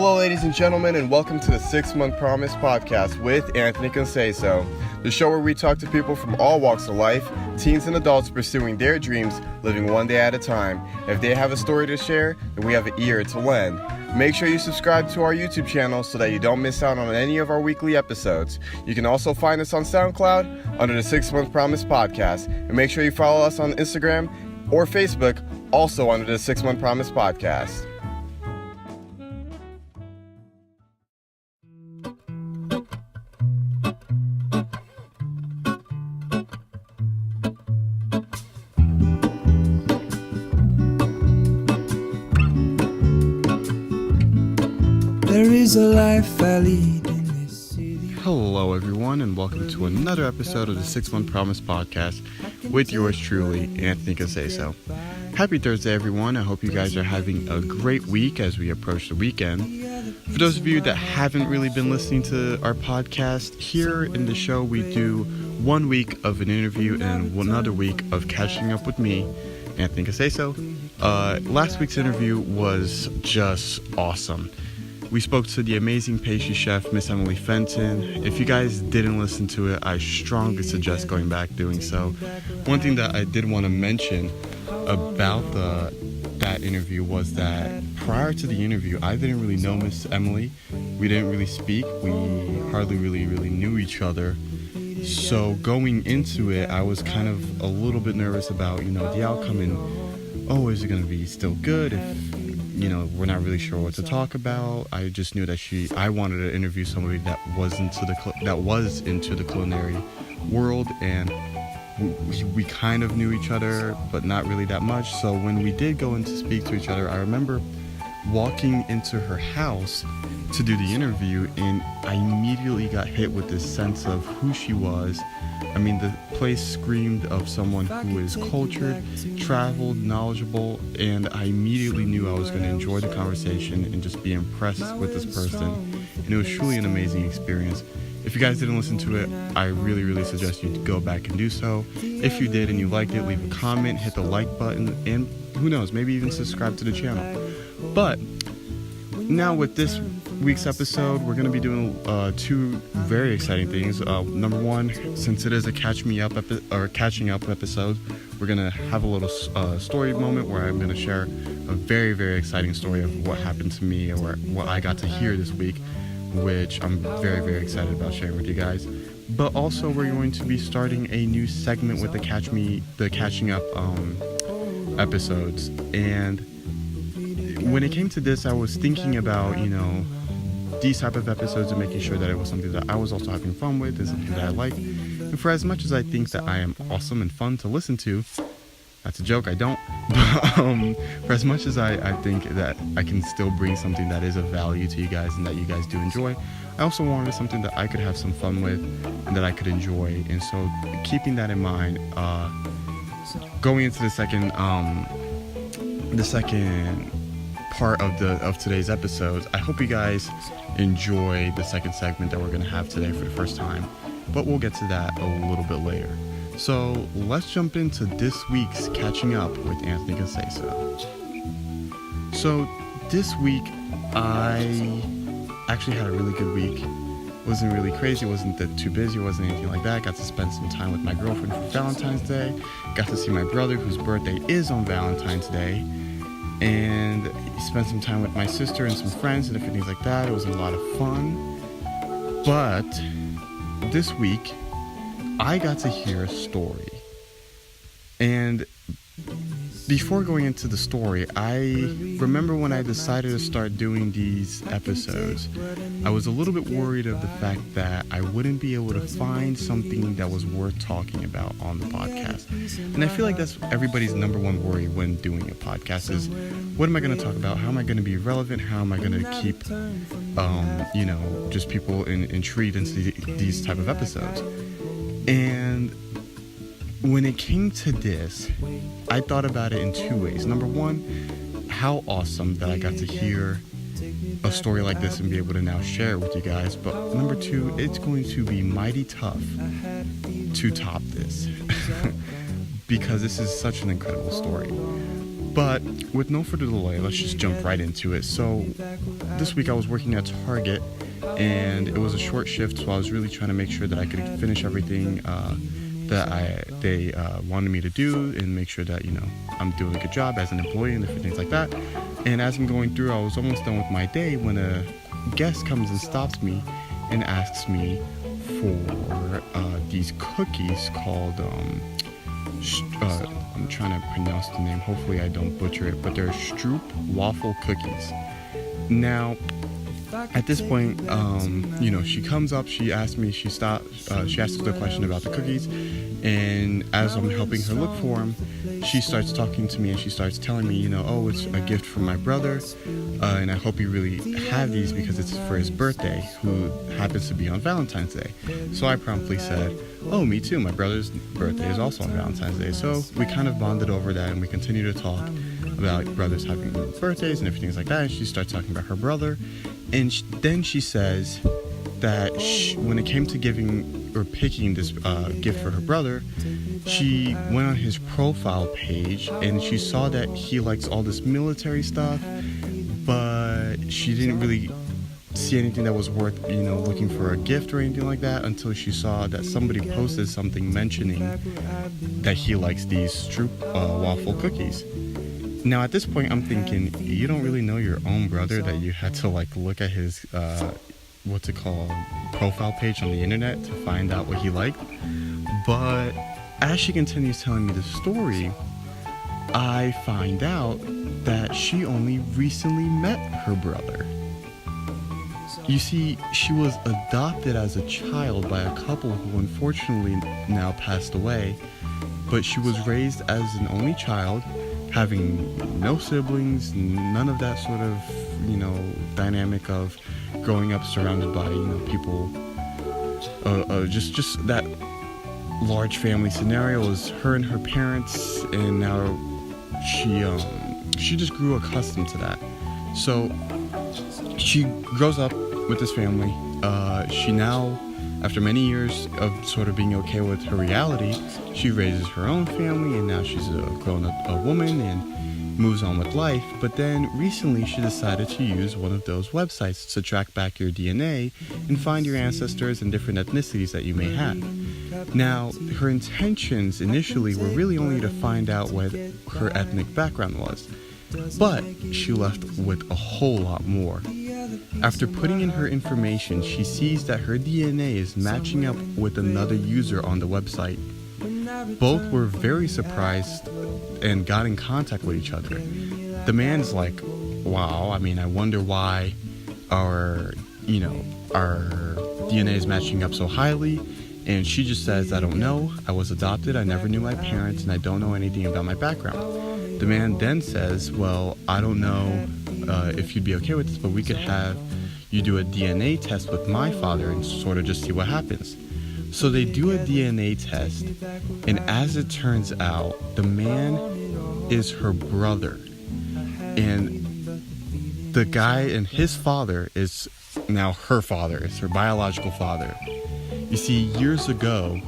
Hello, ladies and gentlemen, and welcome to the 6-Month Promise podcast with Anthony Conceicao, the show where we talk to people from all walks of life, teens and adults pursuing their dreams, living one day at a time. If they have a story to share, then we have an ear to lend. Make sure you subscribe to our YouTube channel so that you don't miss out on any of our weekly episodes. You can also find us on SoundCloud under the 6-Month Promise podcast, and make sure you follow us on Instagram or Facebook, also under the 6-Month Promise podcast. There is a life I lead in this city. Hello everyone, and welcome to another episode of the 6-Month Promise podcast with yours truly, Anthony Conceicao. Happy Thursday everyone. I hope you guys are having a great week as we approach the weekend. For those of you that haven't really been listening to our podcast, here in the show we do 1 week of an interview and another week of catching up with me, Anthony Conceicao. Last week's interview was just awesome. We spoke to the amazing pastry chef, Miss Emily Fenton. If you guys didn't listen to it, I strongly suggest going back doing so. One thing that I did want to mention about that interview was that prior to the interview, I didn't really know Miss Emily. We didn't really speak. We hardly really knew each other. So going into it, I was kind of a little bit nervous about, the outcome and, is it going to be still good? If we're not really sure what to talk about. I just knew that I wanted to interview somebody that was into the culinary world, and we kind of knew each other, but not really that much. So when we did go in to speak to each other, I remember walking into her house to do the interview, and I immediately got hit with this sense of who she was. I mean, the place screamed of someone who is cultured, traveled, knowledgeable, and I immediately knew I was going to enjoy the conversation and just be impressed with this person. And it was truly an amazing experience. If you guys didn't listen to it, I really suggest you go back and do so. If you did and you liked it, leave a comment, hit the like button, and who knows, maybe even subscribe to the channel. But now with this week's episode, we're going to be doing two very exciting things. Number one, since it is a catching up episode, we're going to have a little story moment where I'm going to share a very exciting story of what happened to me or what I got to hear this week, which I'm very excited about sharing with you guys. But also we're going to be starting a new segment with the catching up episodes. And when it came to this, I was thinking about, these type of episodes and making sure that it was something that I was also having fun with and something that I liked. And for as much as I think that I am awesome and fun to listen to, that's a joke, I don't. But for as much as I think that I can still bring something that is of value to you guys and that you guys do enjoy, I also wanted something that I could have some fun with and that I could enjoy. And so keeping that in mind, going into the second part of today's episodes, I hope you guys enjoy the second segment that we're going to have today for the first time, but we'll get to that a little bit later. So let's jump into this week's Catching Up with Anthony Conceicao. So this week I actually had a really good week. It wasn't really crazy, it wasn't too busy, it wasn't anything like that. I got to spend some time with my girlfriend for Valentine's Day, got to see my brother whose birthday is on Valentine's Day, and spent some time with my sister and some friends and different things like that. It was a lot of fun. But this week, I got to hear a story. And before going into the story, I remember when I decided to start doing these episodes, I was a little bit worried of the fact that I wouldn't be able to find something that was worth talking about on the podcast. And I feel like that's everybody's number one worry when doing a podcast is, what am I going to talk about? How am I going to be relevant? How am I going to keep, just people intrigued into these type of episodes? And when it came to this, I thought about it in two ways. Number one, how awesome that I got to hear a story like this and be able to now share it with you guys. But number two, it's going to be mighty tough to top this because this is such an incredible story. But with no further delay, let's just jump right into it. So this week I was working at Target, and it was a short shift, so I was really trying to make sure that I could finish everything that they wanted me to do, and make sure that, I'm doing a good job as an employee and different things like that. And as I'm going through, I was almost done with my day when a guest comes and stops me and asks me for these cookies called I'm trying to pronounce the name, hopefully I don't butcher it, but they're Stroop waffle cookies. Now at this point, she comes up, she asks the question about the cookies, and as I'm helping her look for them, she starts talking to me and she starts telling me, oh, it's a gift from my brother, and I hope you really have these because it's for his birthday, who happens to be on Valentine's Day. So I promptly said, oh, me too, my brother's birthday is also on Valentine's Day. So we kind of bonded over that, and we continue to talk about brothers having birthdays and everything like that, and she starts talking about her brother. And then she says that when it came to giving or picking this gift for her brother, she went on his profile page and she saw that he likes all this military stuff, but she didn't really see anything that was worth, looking for a gift or anything like that, until she saw that somebody posted something mentioning that he likes these Stroop waffle cookies. Now at this point I'm thinking, you don't really know your own brother that you had to look at his profile page on the internet to find out what he liked. But as she continues telling me the story, I find out that she only recently met her brother. You see, she was adopted as a child by a couple who unfortunately now passed away, but she was raised as an only child, having no siblings, none of that sort of, dynamic of growing up surrounded by, people, just that large family scenario. Was her and her parents, and now she just grew accustomed to that. So she grows up with this family. She now, after many years of sort of being okay with her reality, she raises her own family, and now she's a grown-up woman and moves on with life. But then recently she decided to use one of those websites to track back your DNA and find your ancestors and different ethnicities that you may have. Now, her intentions initially were really only to find out what her ethnic background was, but she left with a whole lot more. After putting in her information, she sees that her DNA is matching up with another user on the website. Both were very surprised and got in contact with each other. The man's like, wow, I wonder why our DNA is matching up so highly. And she just says, I don't know. I was adopted. I never knew my parents, and I don't know anything about my background. The man then says, well, I don't know if you'd be okay with this, but we could have you do a DNA test with my father and sort of just see what happens. So they do a DNA test, and as it turns out, the man is her brother. And the guy and his father is now her father. It's her biological father. You see, years ago,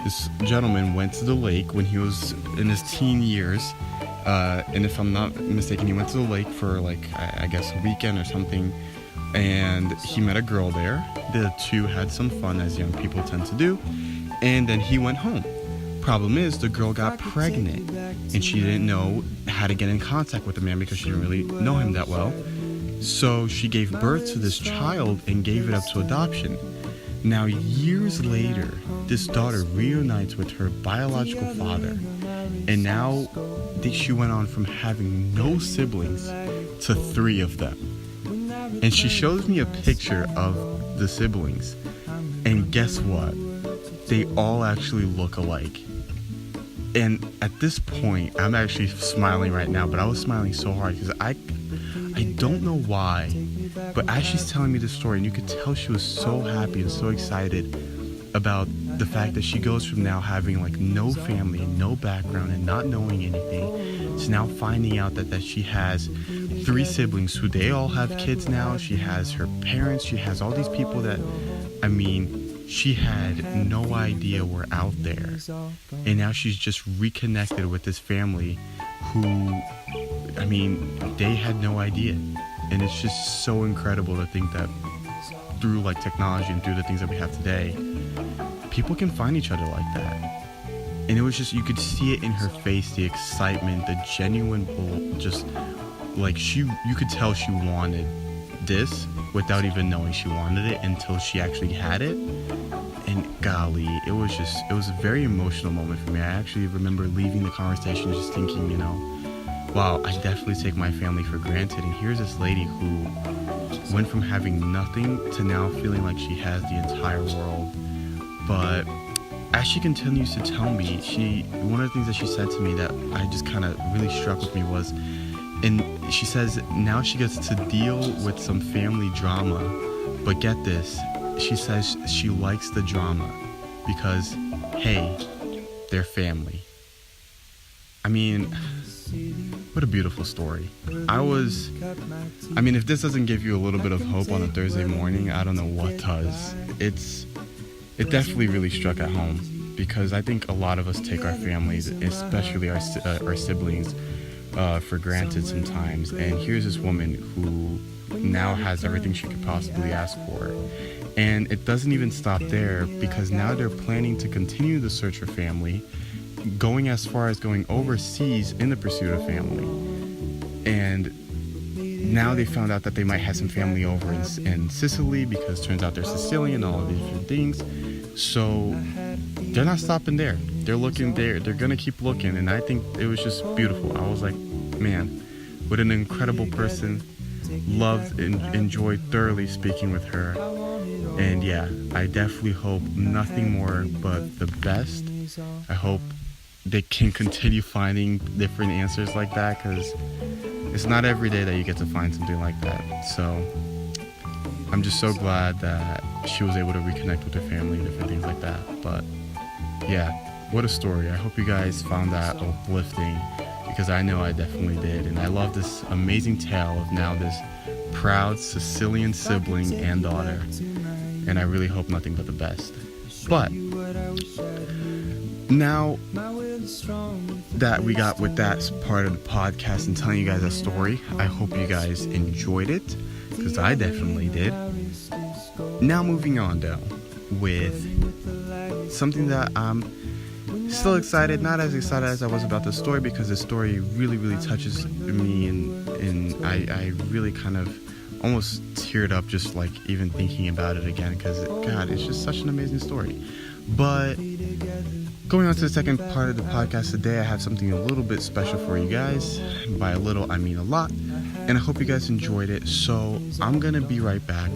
this gentleman went to the lake when he was in his teen years. And if I'm not mistaken, he went to the lake for I guess a weekend or something. And he met a girl there. The two had some fun, as young people tend to do. And then he went home. Problem is, the girl got pregnant, and she didn't know how to get in contact with the man because she didn't really know him that well. So she gave birth to this child and gave it up to adoption. Now, years later, this daughter reunites with her biological father, and now she went on from having no siblings to 3 of them. And she shows me a picture of the siblings, and guess what? They all actually look alike. And at this point, I'm actually smiling right now, but I was smiling so hard because I don't know why, but as she's telling me the story, and you could tell she was so happy and so excited about the fact that she goes from now having no family and no background and not knowing anything to now finding out that she has 3 siblings who they all have kids now. She has her parents, she has all these people that, she had no idea were out there. And now she's just reconnected with this family who I mean, they had no idea. And it's just so incredible to think that through like technology and through the things that we have today, people can find each other like that. And it was just, you could see it in her face, the excitement, the genuine just like you could tell she wanted this without even knowing she wanted it until she actually had it. And golly, it was a very emotional moment for me. I actually remember leaving the conversation just thinking, wow, I definitely take my family for granted. And here's this lady who went from having nothing to now feeling like she has the entire world. But as she continues to tell me, one of the things that she said to me that I just kind of really struck with me was, and she says now she gets to deal with some family drama, but get this, she says she likes the drama because, hey, they're family. I mean, what a beautiful story. If this doesn't give you a little bit of hope on a Thursday morning, I don't know what does. It definitely really struck at home, because I think a lot of us take our families, especially our siblings, for granted sometimes. And here's this woman who now has everything she could possibly ask for. And it doesn't even stop there, because now they're planning to continue the search for family, going as far as going overseas in the pursuit of family. And now they found out that they might have some family over in Sicily, because it turns out they're Sicilian, all of these different things. So they're not stopping there. They're looking there. They're going to keep looking. And I think it was just beautiful. I was like, man, what an incredible person. Loved and enjoyed thoroughly speaking with her. And yeah, I definitely hope nothing more but the best. I hope they can continue finding different answers like that, because it's not every day that you get to find something like that. So I'm just so glad that she was able to reconnect with her family and different things like that. But yeah, what a story. I hope you guys found that uplifting, because I know I definitely did. And I love this amazing tale of now this proud Sicilian sibling and daughter. And I really hope nothing but the best. But now that we got with that part of the podcast and telling you guys a story, I hope you guys enjoyed it, because I definitely did. Now moving on though with something that I'm still excited, not as excited as I was about the story, because the story really, really touches me, and I really kind of almost teared up just like even thinking about it again, because God, it's just such an amazing story. But going on to the second part of the podcast today, I have something a little bit special for you guys. By a little, I mean a lot. And I hope you guys enjoyed it. So I'm going to be right back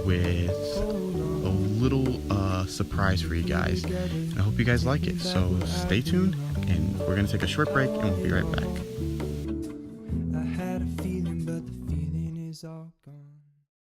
with a little surprise for you guys. And I hope you guys like it. So stay tuned, and we're going to take a short break, and we'll be right back.